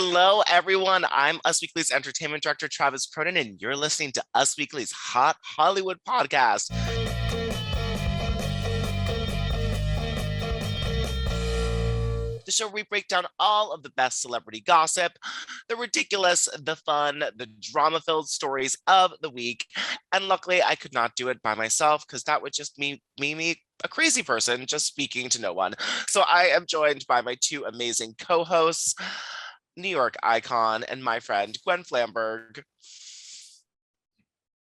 Hello, everyone. I'm Us Weekly's entertainment director, Travis Cronin, and you're listening to Us Weekly's Hot Hollywood podcast. The show where we break down all of the best celebrity gossip, the ridiculous, the fun, the drama-filled stories of the week. And luckily, I could not do it by myself because that would just me, a crazy person just speaking to no one. So I am joined by my two amazing co-hosts, New York icon and my friend Gwen Flamberg.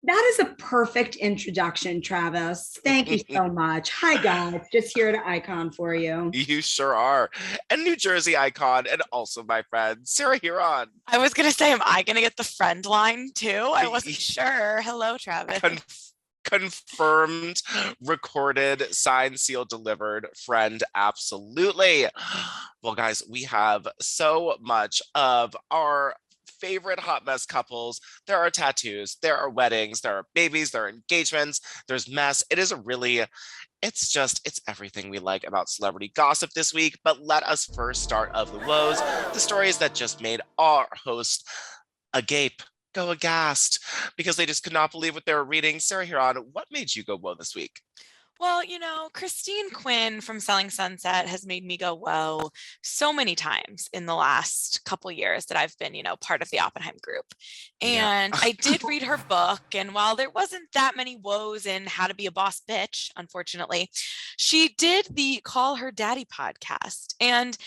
That is a perfect introduction, Travis. Thank you so much. Hi, guys. Just here to icon for you. You sure are. And New Jersey icon and also my friend, Sarah Huron. I was going to say, am I going to get the friend line too? I wasn't sure. Hello, Travis. Confirmed, recorded, signed, sealed, delivered friend. Absolutely. Well, guys, we have so much of our favorite hot mess couples. There are tattoos, there are weddings, there are babies, there are engagements, there's mess. It's everything we like about celebrity gossip this week. But let us first start of the woes, the stories that just made our host agape, go aghast, because they just could not believe what they were reading. Sarah Huron, what made you go whoa this week? Well, Christine Quinn from Selling Sunset has made me go, whoa, so many times in the last couple years that I've been, part of the Oppenheim group. And I did read her book. And while there wasn't that many woes in How to Be a Boss Bitch, unfortunately, she did the Call Her Daddy podcast. And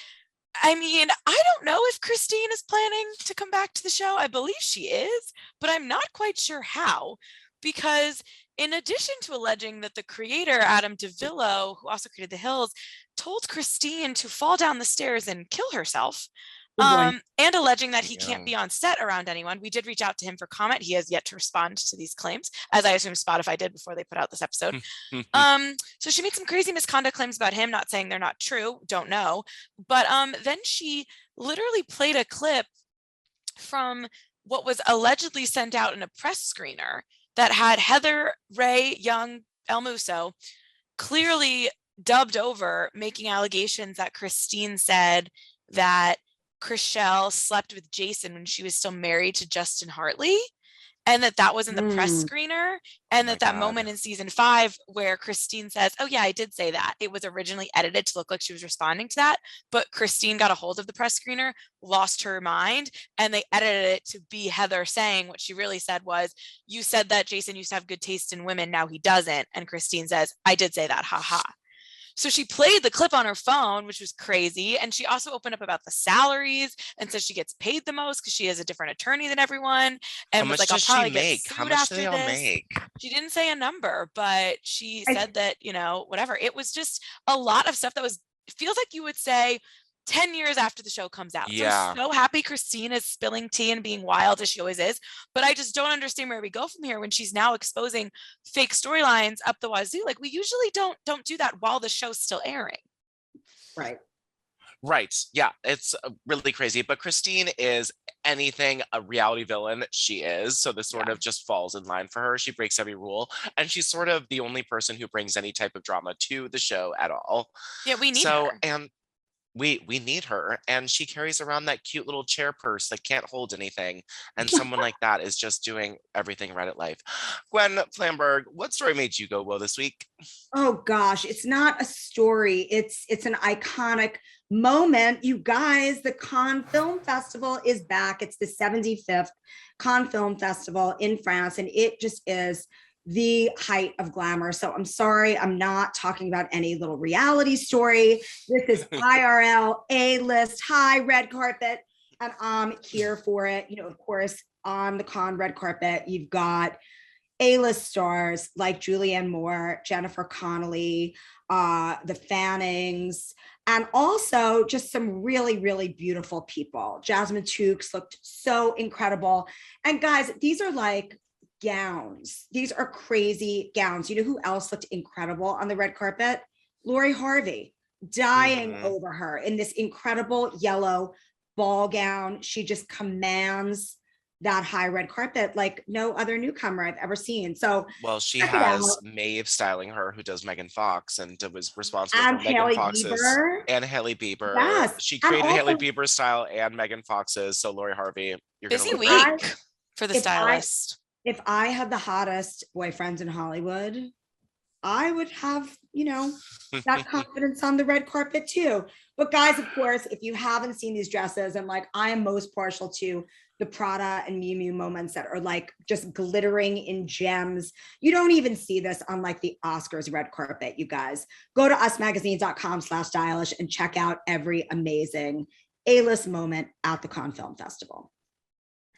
I don't know if Christine is planning to come back to the show. I believe she is, but I'm not quite sure how, because in addition to alleging that the creator, Adam DeVillo, who also created The Hills, told Christine to fall down the stairs and kill herself, and alleging that he can't be on set around anyone. We did reach out to him for comment. He has yet to respond to these claims, as I assume Spotify did before they put out this episode. So she made some crazy misconduct claims about him, not saying they're not true, don't know. But then she literally played a clip from what was allegedly sent out in a press screener that had Heather Ray Young El Muso clearly dubbed over, making allegations that Christine said that Christelle slept with Jason when she was still married to Justin Hartley, and that was in the press screener, and that moment in season 5 where Christine says, oh yeah, I did say that. It was originally edited to look like she was responding to that, but Christine got a hold of the press screener, lost her mind, and they edited it to be Heather saying what she really said was, you said that Jason used to have good taste in women, now he doesn't. And Christine says, I did say that, haha. So she played the clip on her phone, which was crazy. And she also opened up about the salaries and said she gets paid the most because she has a different attorney than everyone. And was like, I'll probably get sued How much do they all this. make? She didn't say a number, but she said that, whatever. It was just a lot of stuff that feels like you would say 10 years after the show comes out. Yeah. So I'm so happy Christine is spilling tea and being wild as she always is, but I just don't understand where we go from here when she's now exposing fake storylines up the wazoo. Like, we usually don't do that while the show's still airing. Right. Yeah, it's really crazy. But Christine is anything a reality villain she is. So this sort of just falls in line for her. She breaks every rule. And she's sort of the only person who brings any type of drama to the show at all. Yeah, we need her. And we need her, and she carries around that cute little chair purse that can't hold anything, and someone like that is just doing everything right at life. Gwen Flamberg, what story made you go whoa this week? Oh gosh, it's not a story. It's an iconic moment. You guys, the Cannes Film Festival is back. It's the 75th Cannes Film Festival in France, and it just is the height of glamour. So I'm sorry, I'm not talking about any little reality story. This is IRL, A-list, high red carpet, and I'm here for it. Of course, on the Cannes red carpet, you've got A-list stars like Julianne Moore, Jennifer Connelly, the Fannings, and also just some really, really beautiful people. Jasmine Tookes looked so incredible. And guys, these are like gowns. These are crazy gowns. You know who else looked incredible on the red carpet? Lori Harvey, dying over her in this incredible yellow ball gown. She just commands that high red carpet like no other newcomer I've ever seen. So Well, she check it out. has Maeve styling her, who does Megan Fox, and was responsible And for Megan Haley Fox's Bieber. and Haley Bieber. Yes. She And created Haley also, Bieber's style and Megan Fox's. So Lori Harvey, you're gonna Busy look week great. for the stylist. If I had the hottest boyfriends in Hollywood, I would have, that confidence on the red carpet too. But guys, of course, if you haven't seen these dresses, and like I am most partial to the Prada and Miu Miu moments that are like just glittering in gems. You don't even see this on like the Oscars red carpet, you guys. Go to usmagazine.com/stylish and check out every amazing A-list moment at the Cannes Film Festival.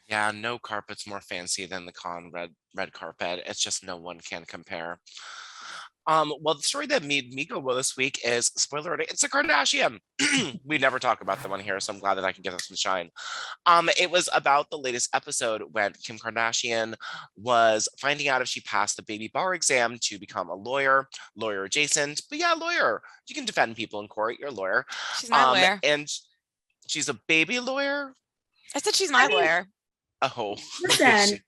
Yeah, no carpet's more fancy than the Cannes red carpet. It's just no one can compare. Well, the story that made me go well this week is, spoiler alert, it's a Kardashian. We never talk about them on here, so I'm glad that I can give them some shine. It was about the latest episode when Kim Kardashian was finding out if she passed the baby bar exam to become a lawyer adjacent. But yeah, lawyer. You can defend people in court. You're a lawyer. She's my lawyer. And she's a baby lawyer. I said she's my lawyer. Oh, listen.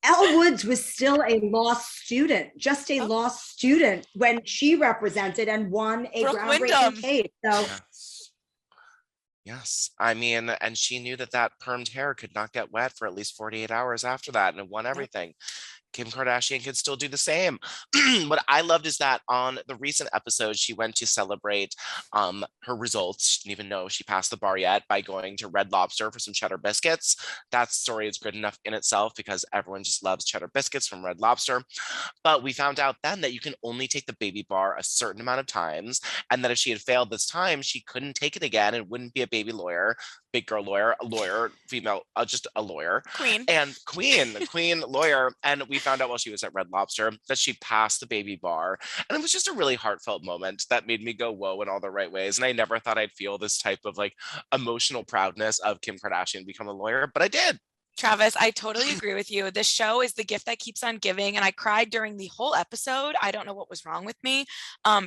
Elle Woods was still a law student, just a law student when she represented and won a groundbreaking case. So, yes. I mean, and she knew that permed hair could not get wet for at least 48 hours after that, and it won everything. Kim Kardashian could still do the same. What I loved is that on the recent episode, she went to celebrate her results. She didn't even know she passed the bar yet by going to Red Lobster for some cheddar biscuits. That story is good enough in itself because everyone just loves cheddar biscuits from Red Lobster. But we found out then that you can only take the baby bar a certain amount of times, and that if she had failed this time, she couldn't take it again and wouldn't be a baby lawyer, big girl lawyer, a lawyer, female, just a lawyer. Queen Lawyer. And we found out while she was at Red Lobster that she passed the baby bar. And it was just a really heartfelt moment that made me go, whoa, in all the right ways. And I never thought I'd feel this type of like emotional proudness of Kim Kardashian become a lawyer, but I did. Travis, I totally agree with you. This show is the gift that keeps on giving. And I cried during the whole episode. I don't know what was wrong with me.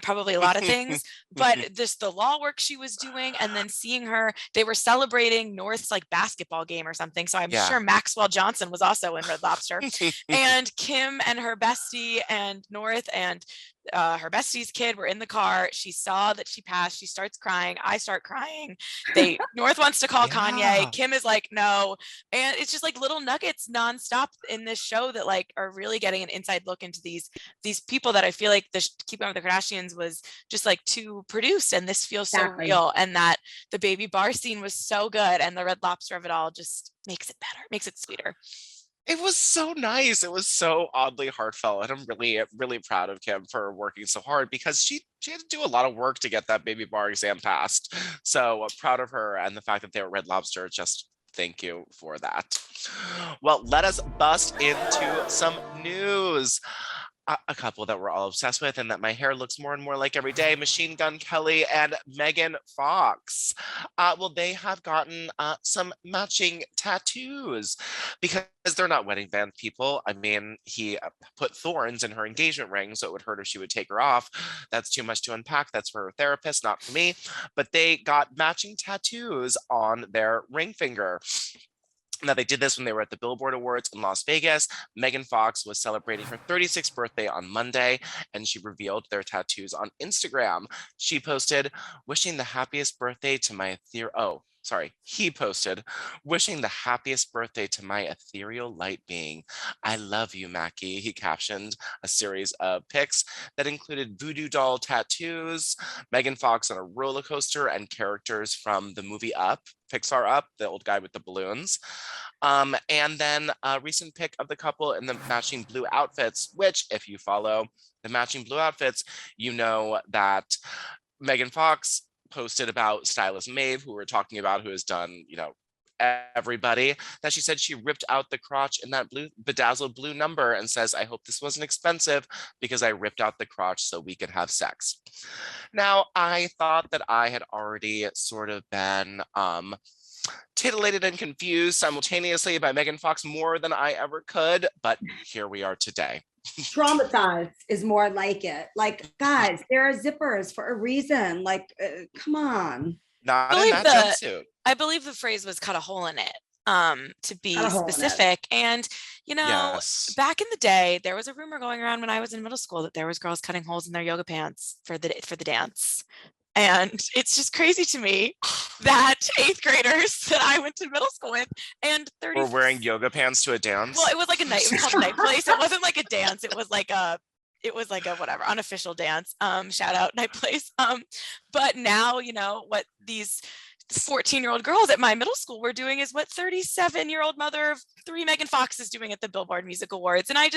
Probably a lot of things, but the law work she was doing, and then seeing her, they were celebrating North's like basketball game or something. So I'm sure Maxwell Johnson was also in Red Lobster. And Kim and her bestie and North and her bestie's kid were in the car. She saw that she passed. She starts crying. I start crying. North wants to call Kanye. Kim is like, no. And it's just like little nuggets nonstop in this show that like are really getting an inside look into these people that I feel like the Keeping Up with the Kardashians was just like too produced, and this feels so real. And that the baby bar scene was so good, and the Red Lobster of it all just makes it better, makes it sweeter. It was so nice. It was so oddly heartfelt. And I'm really, really proud of Kim for working so hard, because she had to do a lot of work to get that baby bar exam passed. So I'm proud of her, and the fact that they were Red Lobster, just thank you for that. Well, let us bust into some news. A couple that we're all obsessed with, and that my hair looks more and more like every day: Machine Gun Kelly and Megan Fox. Well, they have gotten some matching tattoos, because they're not wedding band people. I mean, he put thorns in her engagement ring, so it would hurt if she would take her off. That's too much to unpack. That's for her therapist, not for me. But they got matching tattoos on their ring finger. Now, they did this when they were at the Billboard Awards in Las Vegas. Megan Fox was celebrating her 36th birthday on Monday, and she revealed their tattoos on Instagram. She posted, "Wishing the happiest birthday to my he posted, "Wishing the happiest birthday to my ethereal light being. I love you, Mackie." He captioned a series of pics that included voodoo doll tattoos, Megan Fox on a roller coaster, and characters from the movie Up, Pixar Up, the old guy with the balloons. And then a recent pic of the couple in the matching blue outfits, which, if you follow the matching blue outfits, you know that Megan Fox posted about stylist Maeve, who we're talking about, who has done, everybody, that she said she ripped out the crotch in that blue bedazzled blue number, and says, "I hope this wasn't expensive, because I ripped out the crotch so we could have sex." Now, I thought that I had already sort of been titillated and confused simultaneously by Megan Fox more than I ever could, but here we are today. Traumatized is more like it. Like, guys, there are zippers for a reason. Like, come on. Not in that jumpsuit. I believe the phrase was "cut a hole in it." to be Got a hole in it. specific. And, you know, Yes. back in the day, there was a rumor going around when I was in middle school that there was girls cutting holes in their yoga pants for the dance. And it's just crazy to me that 8th graders that I went to middle school with and 30 We're wearing yoga pants to a dance. Well, it was like a night. It was called a night place. It wasn't like a dance. It was like a whatever unofficial dance. Shout out night place. But now, you know, what these 14-year-old girls at my middle school were doing is what 37-year-old mother of 3 Megan Fox is doing at the Billboard Music Awards. And I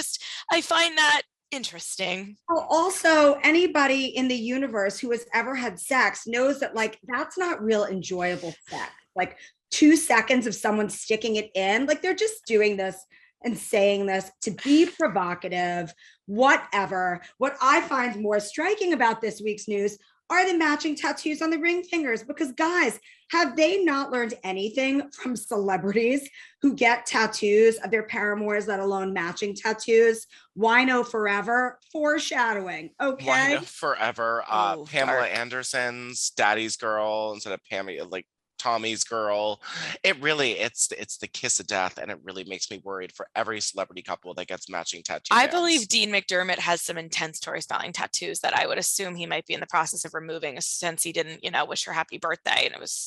find that interesting. Well, also, anybody in the universe who has ever had sex knows that, like, that's not real enjoyable sex. Like 2 seconds of someone sticking it in, like they're just doing this and saying this to be provocative, whatever. What I find more striking about this week's news are the matching tattoos on the ring fingers, because guys, have they not learned anything from celebrities who get tattoos of their paramours, let alone matching tattoos? Wino forever, foreshadowing. Okay. Wino forever. Oh, Pamela dark. Anderson's Daddy's Girl instead of Pammy, like Tommy's Girl. It really, it's the kiss of death, and it really makes me worried for every celebrity couple that gets matching tattoos. I believe Dean McDermott has some intense Tori Spelling tattoos that I would assume he might be in the process of removing, since he didn't, you know, wish her happy birthday, and it was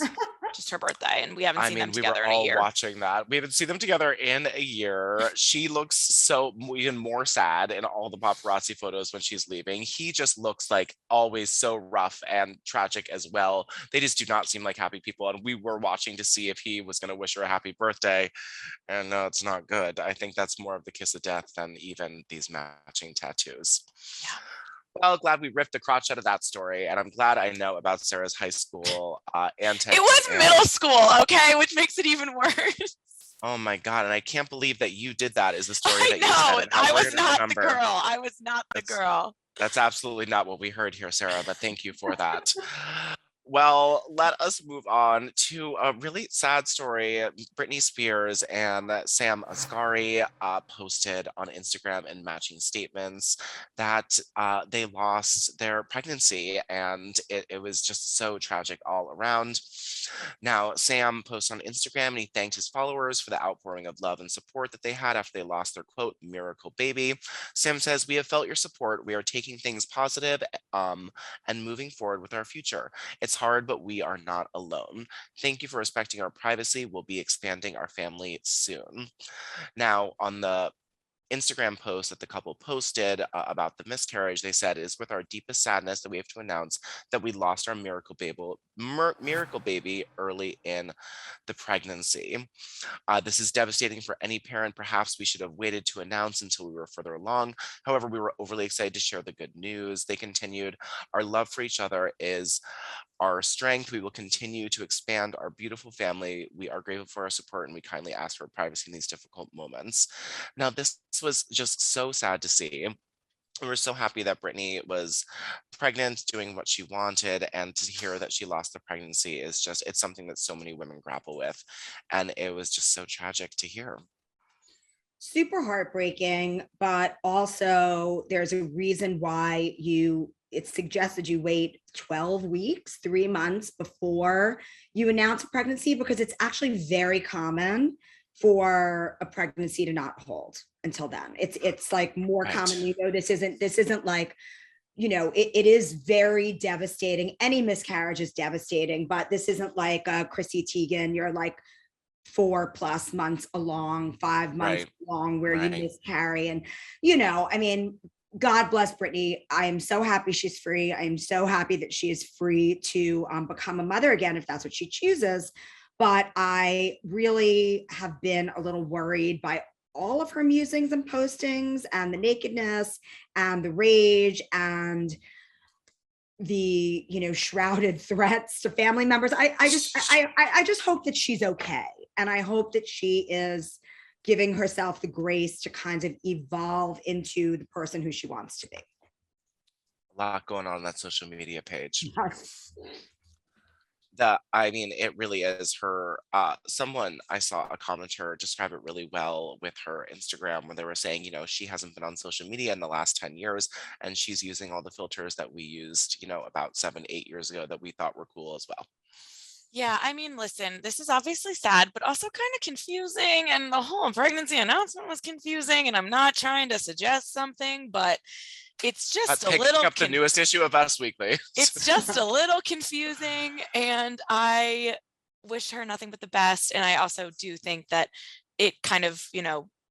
just her birthday, and we haven't seen them together in a year. We were all watching that. We haven't seen them together in a year. She looks so even more sad in all the paparazzi photos when she's leaving. He just looks like always so rough and tragic as well. They just do not seem like happy people, and we were watching to see if he was going to wish her a happy birthday, and no, it's not good. I think that's more of the kiss of death than even these matching tattoos. Yeah. Well, glad we ripped the crotch out of that story, and I'm glad I know about Sarah's high school antics. It was middle school, okay, which makes it even worse. Oh my God, and I can't believe that you did that, is the story I that know, you said. I was not the girl. I was not the girl. That's absolutely not what we heard here, Sarah, but thank you for that. Well, let us move on to a really sad story. Britney Spears and Sam Asghari posted on Instagram in matching statements that they lost their pregnancy, and it was just so tragic all around. Now, Sam posts on Instagram and he thanked his followers for the outpouring of love and support that they had after they lost their, quote, miracle baby. Sam says, "We have felt your support. We are taking things positive and moving forward with our future. It's hard, but we are not alone. Thank you for respecting our privacy. We'll be expanding our family soon." Now, on the Instagram post that the couple posted about the miscarriage, they said, "It is with our deepest sadness that we have to announce that we lost our miracle baby early in the pregnancy. This is devastating for any parent. Perhaps we should have waited to announce until we were further along. However, we were overly excited to share the good news." They continued, "Our love for each other is our strength. We will continue to expand our beautiful family. We are grateful for our support, and we kindly ask for privacy in these difficult moments." Now, this was just so sad to see. We were so happy that Britney was pregnant, doing what she wanted, and to hear that she lost the pregnancy is just, it's something that so many women grapple with. And it was just so tragic to hear. Super heartbreaking, but also there's a reason why it's suggested you wait 12 weeks, 3 months before you announce a pregnancy, because it's actually very common for a pregnancy to not hold until then. It's like more Right. common. You know, this isn't like, you know, it is very devastating. Any miscarriage is devastating, but this isn't like Chrissy Teigen. You're like 4+ months along, 5 months Right. along, where you Right. miscarry. And, you know, I mean, God bless Britney. I am so happy she's free. I am so happy that she is free to become a mother again, if that's what she chooses. But I really have been a little worried by all of her musings and postings, and the nakedness and the rage and the, you know, shrouded threats to family members. I just hope that she's okay. And I hope that she is giving herself the grace to kind of evolve into the person who she wants to be. A lot going on that social media page. Yes. I mean, it really is her. Someone, I saw a commenter describe it really well with her Instagram, where they were saying, you know, she hasn't been on social media in the last 10 years, and she's using all the filters that we used, you know, about 7, 8 years ago that we thought were cool as well. Yeah, I mean, listen, this is obviously sad, but also kind of confusing. And the whole pregnancy announcement was confusing. And I'm not trying to suggest something, but it's just a Picking little up the newest issue of Us Weekly. it's just a little confusing. And I wish her nothing but the best. And I also do think that it kind of,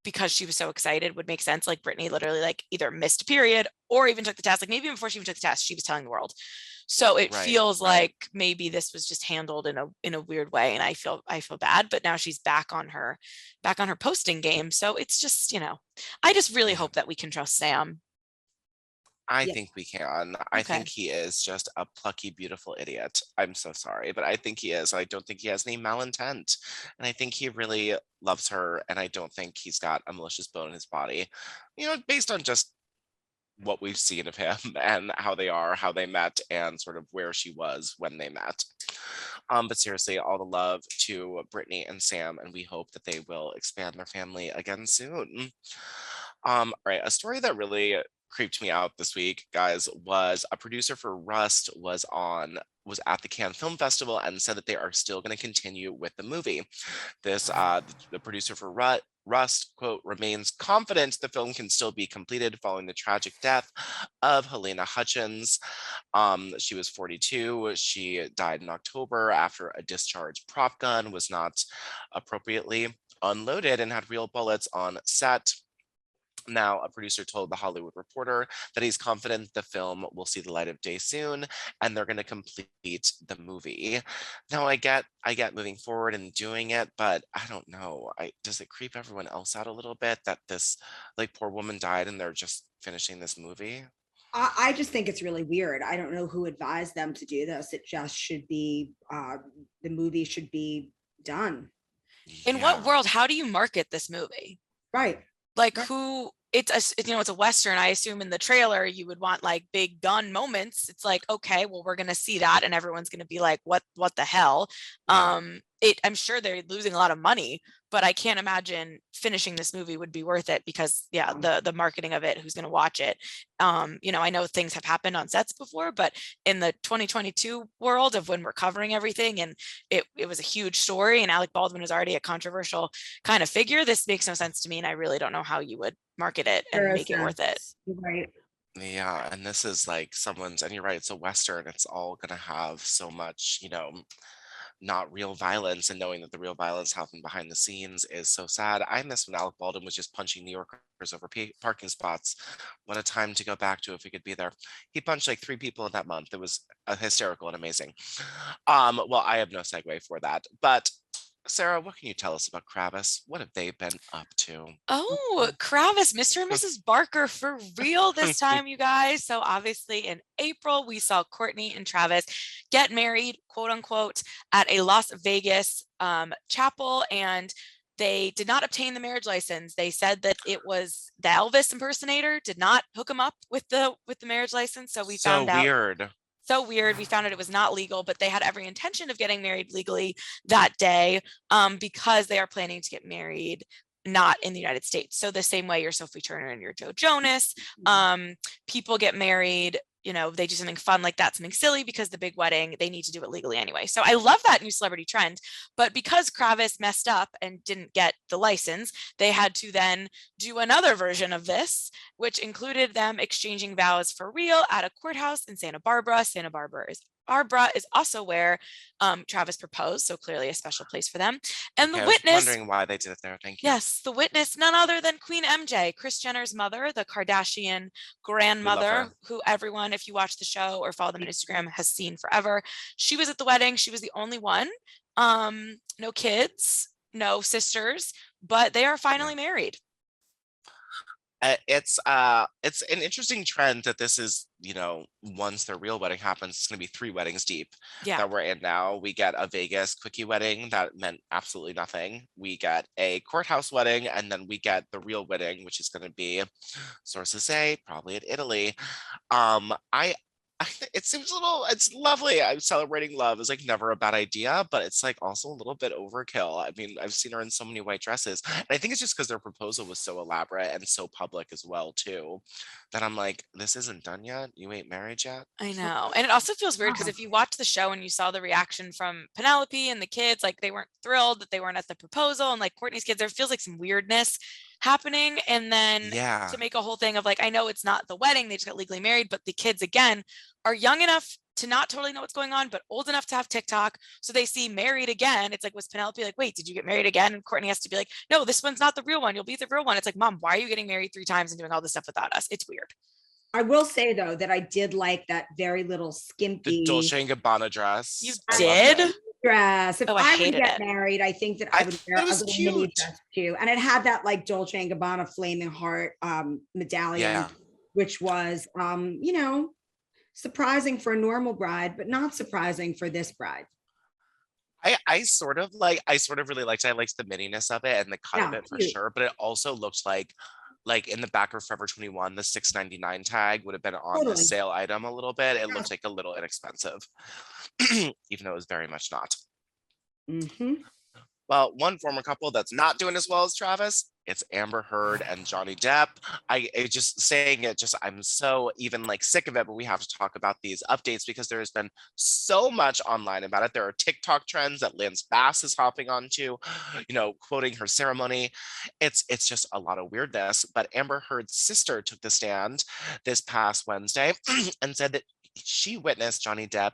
because she was so excited would make sense. Like Britney literally like either missed a period or even took the test. Like maybe even before she even took the test, she was telling the world. So it feels like maybe this was just handled in a weird way. And I feel bad, but now she's back on her posting game. So it's just, I just really hope that we can trust Sam. I think we can. I Okay. think he is just a plucky, beautiful idiot. I'm so sorry, but I think he is. I don't think he has any malintent. And I think he really loves her. And I don't think he's got a malicious bone in his body, based on just what we've seen of him and how they met, and sort of where she was when they met. But seriously, all the love to Brittany and Sam, and we hope that they will expand their family again soon. All right, a story that really creeped me out this week, guys, was a producer for Rust was at the Cannes Film Festival and said that they are still going to continue with the movie. This the producer for Rust, quote, remains confident the film can still be completed following the tragic death of Helena Hutchins. She was 42. She died in October after a discharged prop gun was not appropriately unloaded and had real bullets on set. Now, a producer told The Hollywood Reporter that he's confident the film will see the light of day soon, and they're going to complete the movie. Now, I get moving forward and doing it, but I don't know. Does it creep everyone else out a little bit that this poor woman died and they're just finishing this movie? I just think it's really weird. I don't know who advised them to do this. It just should be, the movie should be done. In what world? How do you market this movie? Right. Like who? It's a Western. I assume in the trailer you would want like big gun moments. It's like, okay, well, we're gonna see that, and everyone's gonna be like, what the hell? Yeah. I'm sure they're losing a lot of money, but I can't imagine finishing this movie would be worth it because the marketing of it, who's gonna watch it? I know things have happened on sets before, but in the 2022 world of when we're covering everything and it was a huge story and Alec Baldwin is already a controversial kind of figure, this makes no sense to me, and I really don't know how you would market it and make it worth it. Right. Yeah, and this is like and you're right, it's a Western. It's all gonna have so much, not real violence, and knowing that the real violence happened behind the scenes is so sad. I miss when Alec Baldwin was just punching New Yorkers over parking spots. What a time to go back to if we could be there. He punched like 3 people in that month. It was hysterical and amazing. Well, I have no segue for that, but Sarah, what can you tell us about Kravis? What have they been up to? Oh, Kravis, Mr. and Mrs. Barker for real this time, you guys. So obviously in April, we saw Kourtney and Travis get married, quote unquote, at a Las Vegas chapel, and they did not obtain the marriage license. They said that it was the Elvis impersonator did not hook them up with the marriage license. So we found out. So weird. We found out it was not legal, but they had every intention of getting married legally that day because they are planning to get married not in the United States. So the same way you're Sophie Turner and you're Joe Jonas, people get married, they do something fun like that, something silly, because the big wedding, they need to do it legally anyway. So I love that new celebrity trend. But because Kravis messed up and didn't get the license, they had to then do another version of this, which included them exchanging vows for real at a courthouse in Santa Barbara. Santa Barbara is also where Travis proposed, so clearly a special place for them. And the witness, I was wondering why they did it there. Thank you. Yes, the witness, none other than Queen MJ, Kris Jenner's mother, the Kardashian grandmother, who everyone, if you watch the show or follow them on Instagram, has seen forever. She was at the wedding. She was the only one. No kids, no sisters, but they are finally married. It's an interesting trend that this is, once their real wedding happens, it's going to be 3 weddings deep that we're in now. We get a Vegas quickie wedding that meant absolutely nothing. We get a courthouse wedding, and then we get the real wedding, which is going to be, sources say, probably in Italy. It seems a little, it's lovely. I'm celebrating love is like never a bad idea, but it's like also a little bit overkill. I mean, I've seen her in so many white dresses. And I think it's just because their proposal was so elaborate and so public as well, too, that I'm like, this isn't done yet. You ain't married yet. I know. And it also feels weird because Wow. if you watch the show and you saw the reaction from Penelope and the kids, like they weren't thrilled that they weren't at the proposal, and like Kourtney's kids, there feels like some weirdness happening. And then Yeah. to make a whole thing of like, I know it's not the wedding, they just got legally married, but the kids again are young enough to not totally know what's going on, but old enough to have TikTok. So they see married again. It's like, was Penelope like, wait, did you get married again? And Kourtney has to be like, no, this one's not the real one. You'll be the real one. It's like, Mom, why are you getting married 3 times and doing all this stuff without us? It's weird. I will say though that I did like that very little The skimpy Dolce and Gabbana dress. You I loved did? it. dress. If Oh, I I would hated get it. married, I think that I would wear it a was little mini cute. dress too. And it had that like Dolce and Gabbana flaming heart medallion, Yeah. which was you know, surprising for a normal bride, but not surprising for this bride. I sort of really liked it. I liked the mininess of it and the cut of Yeah, it for cute. sure, but it also looked like in the back of Forever 21, the $6.99 tag would have been on the Totally. sale item a little bit. It Yeah. looked like a little inexpensive, even though it was very much not. Mhm. Well, one former couple that's not doing as well as Travis, it's Amber Heard and Johnny Depp. I just saying it, just I'm so even like sick of it, but we have to talk about these updates because there has been so much online about it. There are TikTok trends that Lynn's Bass is hopping onto, quoting her ceremony. It's just a lot of weirdness. But Amber Heard's sister took the stand this past Wednesday and said that she witnessed Johnny Depp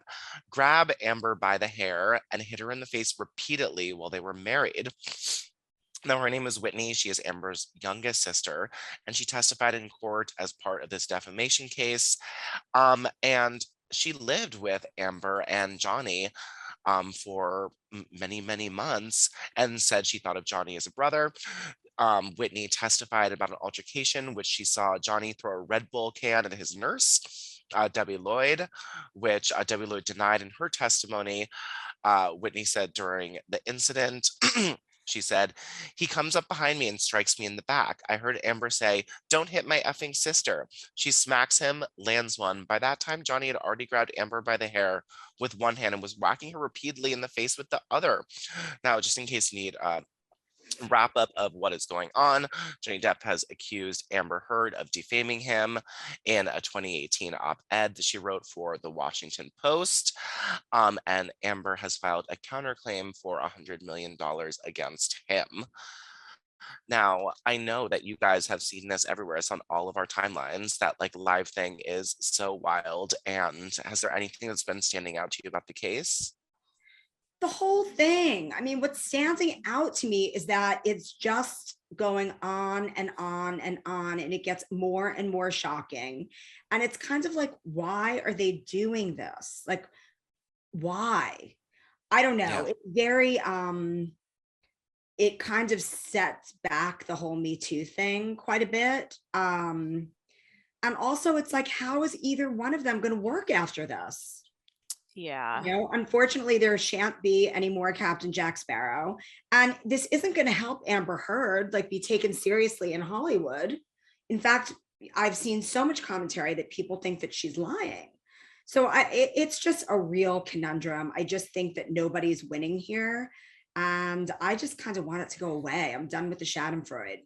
grab Amber by the hair and hit her in the face repeatedly while they were married. Now, her name is Whitney. She is Amber's youngest sister, and she testified in court as part of this defamation case. And she lived with Amber and Johnny for many, many months and said she thought of Johnny as a brother. Whitney testified about an altercation which she saw Johnny throw a Red Bull can at his nurse, Debbie Lloyd, which Debbie Lloyd denied in her testimony. Whitney said during the incident, she said, he comes up behind me and strikes me in the back. I heard Amber say, don't hit my effing sister. She smacks him, lands one. By that time, Johnny had already grabbed Amber by the hair with one hand and was whacking her repeatedly in the face with the other. Now, just in case you need wrap up of what is going on, Johnny Depp has accused Amber Heard of defaming him in a 2018 op-ed that she wrote for the Washington Post. And Amber has filed a counterclaim for $100 million against him. Now, I know that you guys have seen this everywhere. It's on all of our timelines. That like live thing is so wild. And has there anything that's been standing out to you about the case? The whole thing. I mean, what's standing out to me is that it's just going on and on and on, and it gets more and more shocking. And it's kind of like, why are they doing this? Like, why? I don't know. Yeah. It's very it kind of sets back the whole Me Too thing quite a bit. And also it's like, how is either one of them going to work after this? Yeah. Unfortunately, there shan't be any more Captain Jack Sparrow. And this isn't going to help Amber Heard like be taken seriously in Hollywood. In fact, I've seen so much commentary that people think that she's lying. So it's just a real conundrum. I just think that nobody's winning here. And I just kind of want it to go away. I'm done with the Schadenfreude.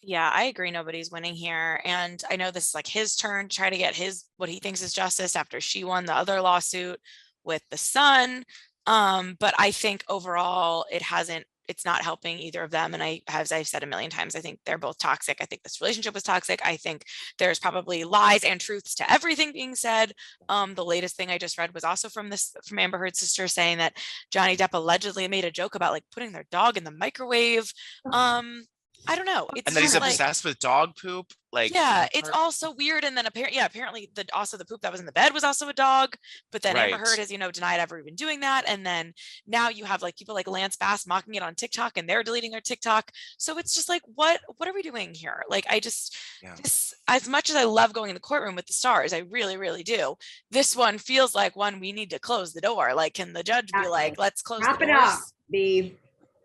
Yeah, I agree. Nobody's winning here. And I know this is like his turn to try to get what he thinks is justice after she won the other lawsuit with the son. But I think overall it's not helping either of them. And as I've said a million times, I think they're both toxic. I think this relationship was toxic. I think there's probably lies and truths to everything being said. The latest thing I just read was also from Amber Heard's sister saying that Johnny Depp allegedly made a joke about like putting their dog in the microwave. I don't know. It's And then he's just like, obsessed with dog poop. Like, yeah, it's all so weird. And then apparently the poop that was in the bed was also a dog. But then Amber Right. Heard has, denied ever even doing that. And then now you have like people like Lance Bass mocking it on TikTok and they're deleting their TikTok. So it's just like, what are we doing here? Like, this, as much as I love going in the courtroom with the stars, I really, really do. This one feels like one we need to close the door. Like, can the judge be like, let's close Wrap the it doors? up, B.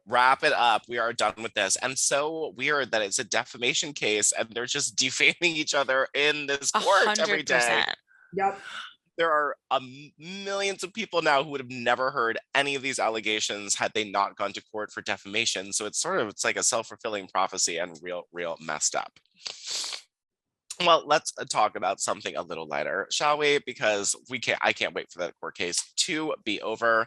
Wrap it up. We are done with this. And so weird that it's a defamation case and they're just defaming each other in this court every day. 100%. Yep. there are millions of people now who would have never heard any of these allegations had they not gone to court for defamation. So it's like a self-fulfilling prophecy and real messed up. Well, let's talk about something a little lighter, shall we? Because I can't wait for that court case to be over.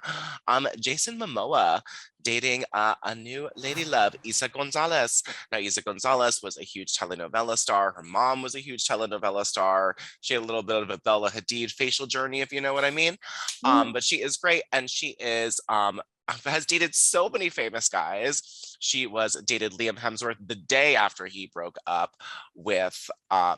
Jason Momoa dating a new lady love, Isa Gonzalez. Now, Isa Gonzalez was a huge telenovela star. Her mom was a huge telenovela star. She had a little bit of a Bella Hadid facial journey, if you know what I mean. But she is great, and she is has dated so many famous guys. She dated Liam Hemsworth the day after he broke up with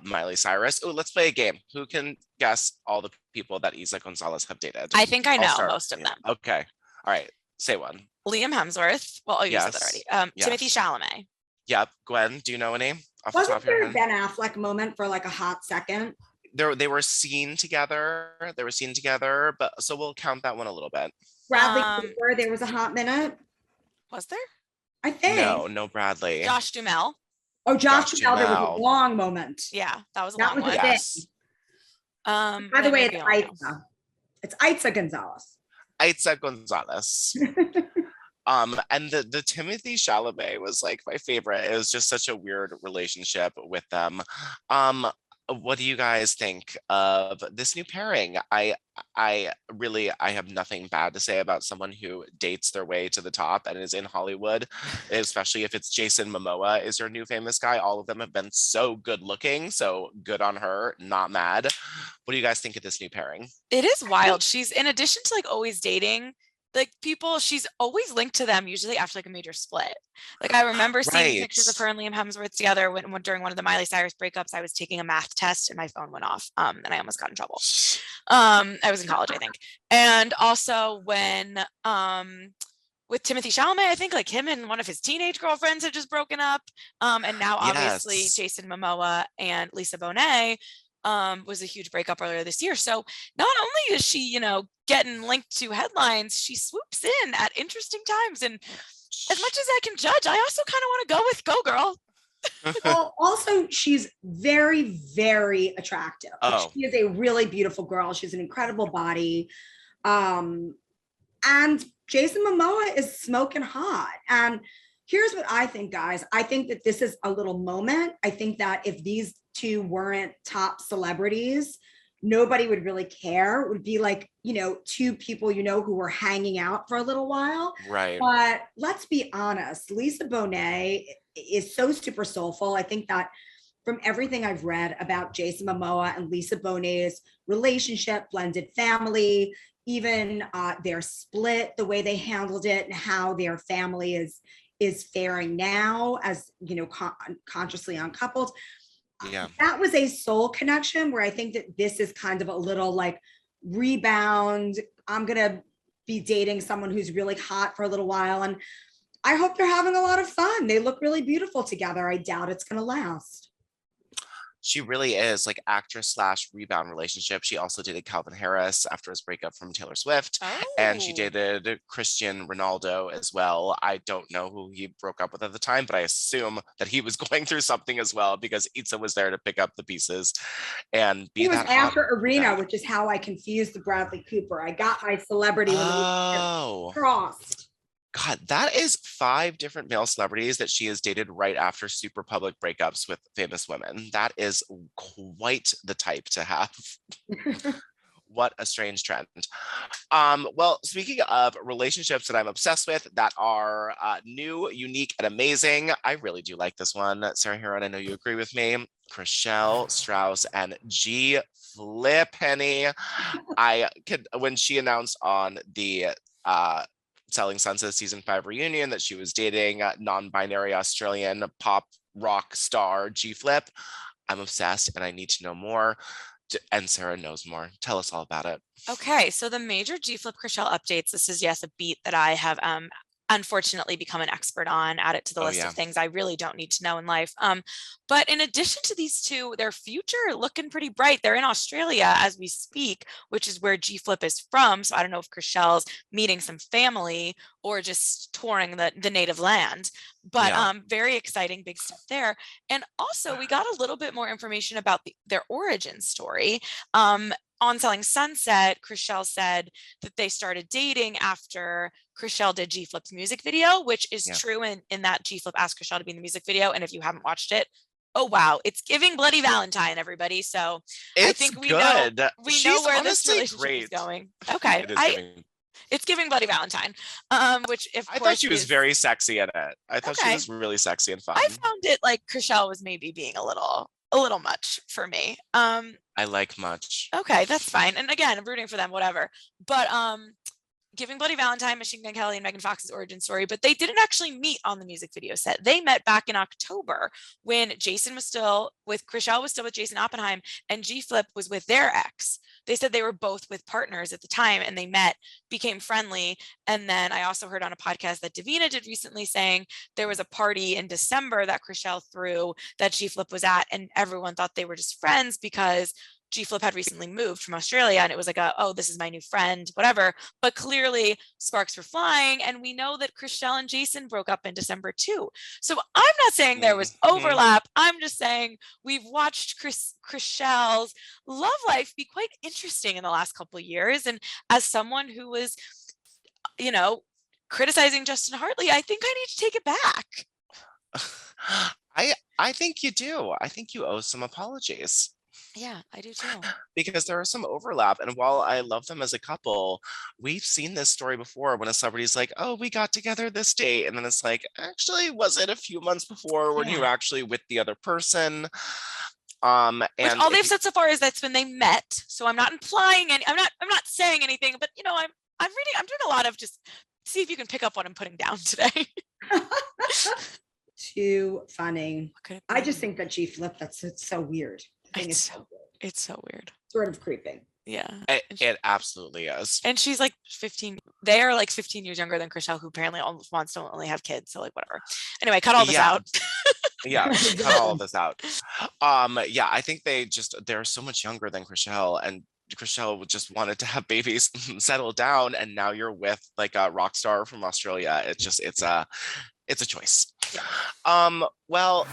Miley Cyrus. Oh, let's play a game. Who can guess all the people that Isa Gonzalez have dated? I think I know most of them. Okay. All right. Say one. Liam Hemsworth. Well, you said that already. Yes. Timothy Chalamet. Yep. Gwen, do you know a name off the top Wasn't of your there a head? Ben Affleck moment for like a hot second? They were seen together. But so we'll count that one a little bit. Bradley Cooper, there was a hot minute. Was there? I think. No, Bradley. Josh Duhamel. Oh, Josh Duhamel, there was a long moment. Yeah, that was a That long was one. a Yes. By the way, it's Itza. It's Itza Gonzalez. Itza Gonzalez. And the Timothy Chalamet was like my favorite. It was just such a weird relationship with them. What do you guys think of this new pairing? I have nothing bad to say about someone who dates their way to the top and is in Hollywood, especially if it's Jason Momoa is your new famous guy. All of them have been so good looking, so good on her, not mad. What do you guys think of this new pairing? It is wild. She's, in addition to like always dating like people, she's always linked to them usually after like a major split. Like I remember seeing pictures of her and Liam Hemsworth together when during one of the Miley Cyrus breakups. I was taking a math test and my phone went off, and I almost got in trouble. I was in college, I think. And also when with Timothy Chalamet, I think like him and one of his teenage girlfriends had just broken up. And now obviously Jason Momoa and Lisa Bonet was a huge breakup earlier this year. So not only is she, getting linked to headlines, she swoops in at interesting times. And as much as I can judge, I also kind of want to go with Go Girl. Well, also she's very, very attractive. Oh. She is a really beautiful girl. She's an incredible body. And Jason Momoa is smoking hot. And here's what I think, guys. I think that this is a little moment. I think that if these two weren't top celebrities, nobody would really care. It would be like, two people, who were hanging out for a little while. Right. But let's be honest, Lisa Bonet is so super soulful. I think that from everything I've read about Jason Momoa and Lisa Bonet's relationship, blended family, even their split, the way they handled it and how their family is faring now as, consciously uncoupled. Yeah. That was a soul connection where I think that this is kind of a little like rebound. I'm going to be dating someone who's really hot for a little while. And I hope they're having a lot of fun. They look really beautiful together. I doubt it's going to last. She really is like actress/rebound relationship. She also dated Calvin Harris after his breakup from Taylor Swift. And she dated Cristiano Ronaldo as well. I don't know who he broke up with at the time, but I assume that he was going through something as well because Itza was there to pick up the pieces and be that hot. He was after Arena, which is how I confused the Bradley Cooper. I got my celebrity when we crossed. God, that is 5 different male celebrities that she has dated right after super public breakups with famous women. That is quite the type to have. What a strange trend. Well, speaking of relationships that I'm obsessed with that are new, unique, and amazing, I really do like this one. Sarah Heron, I know you agree with me. Christelle, Strauss, and gflip Penny. When she announced on the Selling Sunset season 5 reunion that she was dating non-binary Australian pop rock star gflip, I'm obsessed and I need to know more. And Sarah knows more. Tell us all about it. Okay, so the major gflip Christelle updates. This is a beat that I have unfortunately become an expert on. Add it to the list of things I really don't need to know in life. But in addition to these two, their future looking pretty bright. They're in Australia as we speak, which is where gflip is from. So I don't know if Christelle's meeting some family or just touring the native land. But very exciting, big stuff there. And also we got a little bit more information about their origin story. On Selling Sunset, Chriselle said that they started dating after Chriselle did G-Flip's music video, which is true in that G-Flip asked Chriselle to be in the music video. And if you haven't watched it, oh wow, it's giving Bloody Valentine, everybody. So I think we know where this relationship is going. Okay. It's giving Bloody Valentine, which if I thought she was very sexy in it. I thought she was really sexy and fun. I found it like Chriselle was maybe being a little much for me. I like much. Okay, that's fine. And again, I'm rooting for them, whatever. But giving Bloody Valentine, Machine Gun Kelly, and Megan Fox's origin story, but they didn't actually meet on the music video set. They met back in October when Jason was still with Chriselle, was still with Jason Oppenheim, and G-Flip was with their ex. They said they were both with partners at the time, and they met, became friendly. And then I also heard on a podcast that Davina did recently saying there was a party in December that Chriselle threw that G-Flip was at, and everyone thought they were just friends because G-Flip had recently moved from Australia, and it was like, oh, this is my new friend, whatever. But clearly sparks were flying, and we know that Chriselle and Jason broke up in December too. So I'm not saying there was overlap. I'm just saying we've watched Chriselle's love life be quite interesting in the last couple of years. And as someone who was, criticizing Justin Hartley, I think I need to take it back. I think you do. I think you owe some apologies. Yeah, I do too. Because there is some overlap. And while I love them as a couple, we've seen this story before when a celebrity's like, oh, we got together this date. And then it's like, actually, was it a few months before when you were actually with the other person? And which all they've said so far is that's when they met. So I'm not implying I'm not saying anything, but I'm doing a lot of just see if you can pick up what I'm putting down today. Too funny. I just think that G-Flip, it's so weird. It's so weird. Sort of creeping. Yeah. It absolutely is. And she's like 15. They are like 15 years younger than Chriselle, who apparently wants to only have kids. So like whatever. Anyway, cut all this out. Yeah, cut all of this out. I think they're so much younger than Chriselle, and Chriselle just wanted to have babies, settle down, and now you're with like a rock star from Australia. It's a choice. Yeah. Well,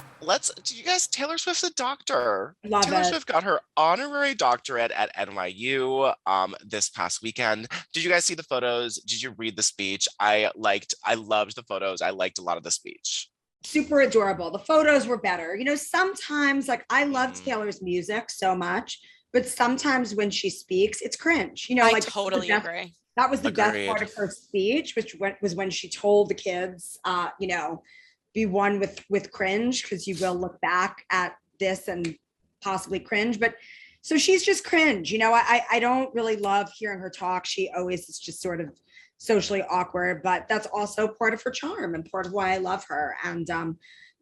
do you guys, Taylor Swift's a doctor. Taylor Swift got her honorary doctorate at NYU this past weekend. Did you guys see the photos? Did you read the speech? I loved the photos. I liked a lot of the speech. Super adorable. The photos were better. Sometimes like I love Taylor's music so much, but sometimes when she speaks, it's cringe. I totally agree. That was the best part of her speech, which was when she told the kids, be one with cringe, because you will look back at this and possibly cringe. But so she's just cringe. I don't really love hearing her talk. She always is just sort of socially awkward, but that's also part of her charm and part of why I love her. And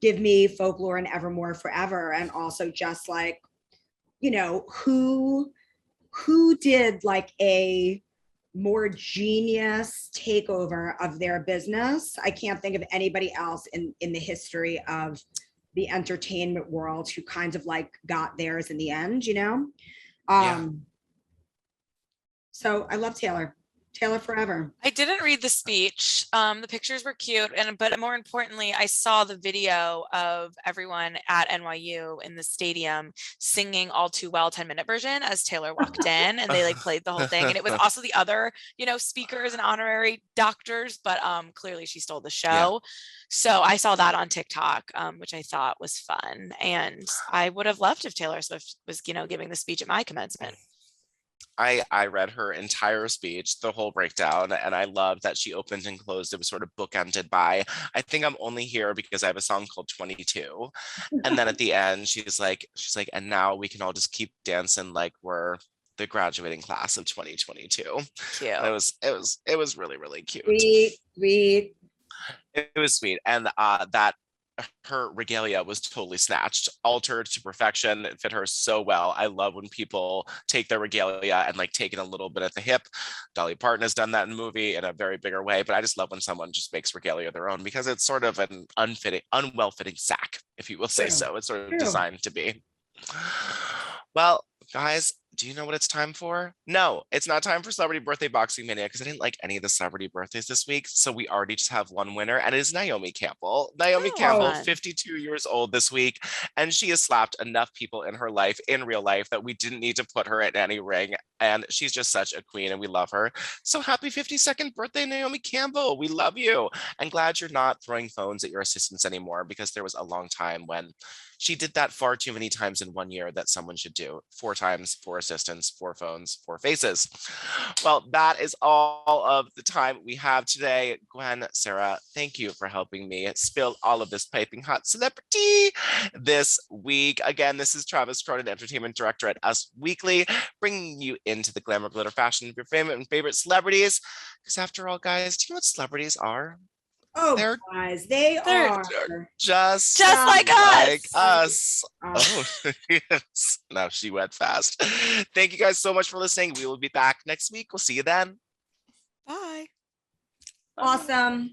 give me Folklore and Evermore Forever. And also just like, who did like a more genius takeover of their business. I can't think of anybody else in the history of the entertainment world who kind of like got theirs in the end, So I love Taylor forever. I didn't read the speech. The pictures were cute, but more importantly, I saw the video of everyone at NYU in the stadium singing All Too Well 10-minute version as Taylor walked in, and they like played the whole thing. And it was also the other, speakers and honorary doctors, but clearly she stole the show. Yeah. So I saw that on TikTok, which I thought was fun. And I would have loved if Taylor Swift was, giving the speech at my commencement. I read her entire speech, the whole breakdown, and I loved that she opened and closed. It was sort of bookended by, I think I'm only here because I have a song called 22. And then at the end, she's like, and now we can all just keep dancing like we're the graduating class of 2022. Cute. And it was really, really cute. Sweet. It was sweet. And that her regalia was totally snatched, altered to perfection. It fit her so well. I love when people take their regalia and like take it a little bit at the hip. Dolly Parton has done that in the movie in a very bigger way, but I just love when someone just makes regalia their own, because it's sort of an unwell-fitting sack, if you will say so. It's sort of designed to be. Well, guys, do you know what it's time for? No, it's not time for Celebrity Birthday Boxing Mania because I didn't like any of the celebrity birthdays this week. So we already just have one winner, and it is Naomi Campbell. Naomi Oh, Campbell, fun. 52 years old this week, and she has slapped enough people in her life, in real life, that we didn't need to put her in any ring. And she's just such a queen, and we love her. So happy 52nd birthday, Naomi Campbell. We love you. I'm glad you're not throwing phones at your assistants anymore, because there was a long time when she did that far too many times in one year that someone should do. 4 times, 4 assistants, 4 phones, 4 faces. Well, that is all of the time we have today. Gwen, Sarah, thank you for helping me spill all of this piping hot celebrity this week. Again, this is Travis Cronin, Entertainment Director at Us Weekly, bringing you into the glamour, glitter, fashion of your favorite celebrities. Because after all, guys, do you know what celebrities are? Oh, They're guys, they They're are just like like us. us. Oh, yes. Now she went fast. Thank you guys so much for listening. We will be back next week. We'll see you then. Bye. awesome.